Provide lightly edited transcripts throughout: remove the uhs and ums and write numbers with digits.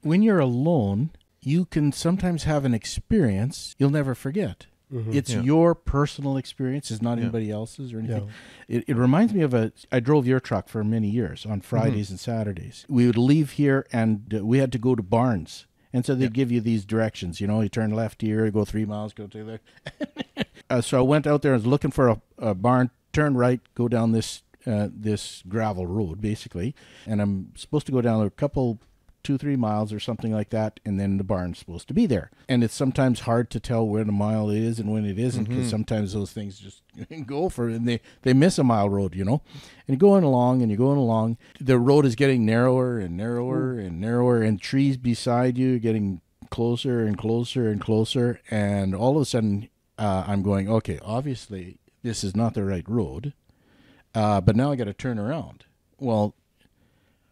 when you're alone, you can sometimes have an experience you'll never forget. It's your personal experience. It's not anybody else's or anything. It reminds me of I drove your truck for many years on Fridays and Saturdays. We would leave here and we had to go to Barnes. And so they'd give you these directions. You know, you turn left here, go 3 miles, go to there. So I went out there and was looking for a barn, turn right, go down this gravel road, basically. And I'm supposed to go down a couple 2-3 miles or something like that, and then the barn's supposed to be there. And it's sometimes hard to tell when a mile is and when it isn't, because sometimes those things just go for it, and they miss a mile road, you know. And you're going along, the road is getting narrower and narrower and narrower, and trees beside you getting closer and closer and closer, and all of a sudden I'm going, okay, obviously this is not the right road, but now I got to turn around. Well,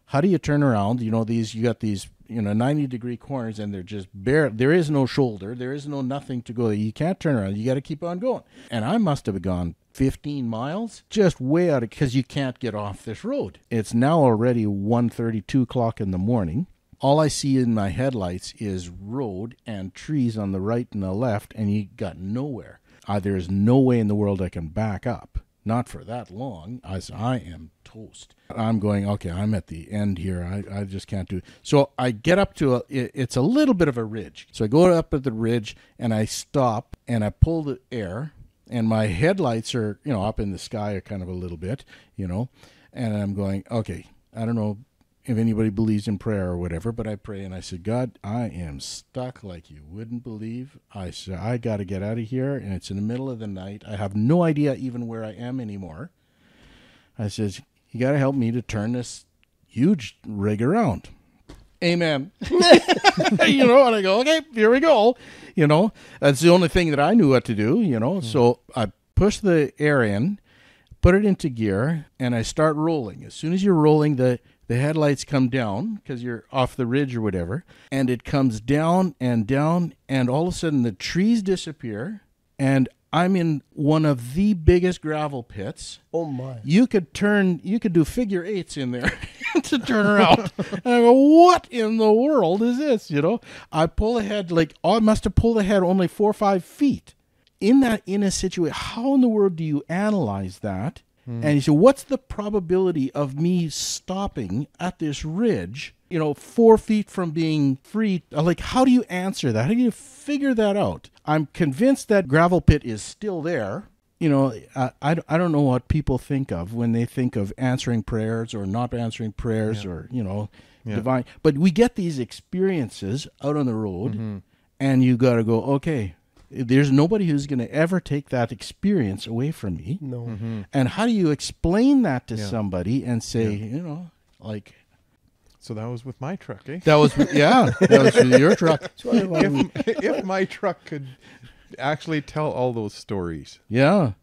how do you turn around? You know, you got these 90-degree corners, and they're just bare. There is no shoulder. There is no nothing to go. You can't turn around. You got to keep on going. And I must have gone 15 miles, just way out of, because you can't get off this road. It's now already 1:30, 2 o'clock in the morning. All I see in my headlights is road and trees on the right and the left, and you got nowhere. There is no way in the world I can back up. Not for that long, as I am toast. I'm going, okay, I'm at the end here. I just can't do it. So I get up to it's a little bit of a ridge. So I go up at the ridge, and I stop, and I pull the air, and my headlights are, up in the sky kind of a little bit, and I'm going, okay, I don't know if anybody believes in prayer or whatever, but I pray, and I said, God, I am stuck like you wouldn't believe. I said, I got to get out of here, and it's in the middle of the night. I have no idea even where I am anymore. I says, you got to help me to turn this huge rig around. Amen. And I go, okay, here we go. That's the only thing that I knew what to do, So I push the air in, put it into gear, and I start rolling. As soon as you're rolling, the headlights come down because you're off the ridge or whatever, and it comes down, and all of a sudden the trees disappear, and I'm in one of the biggest gravel pits. Oh my! You could do figure eights in there to turn around. And I go, what in the world is this? I pull ahead I must have pulled ahead only 4 or 5 feet. In a situation, how in the world do you analyze that? And he said, what's the probability of me stopping at this ridge, 4 feet from being free? How do you answer that? How do you figure that out? I'm convinced that gravel pit is still there. I don't know what people think of when they think of answering prayers or not answering prayers or, divine. But we get these experiences out on the road, and you got to go, okay, there's nobody who's going to ever take that experience away from me. No. And how do you explain that to somebody and say, So that was with my truck, eh? That was with your truck. If my truck could actually tell all those stories. Yeah.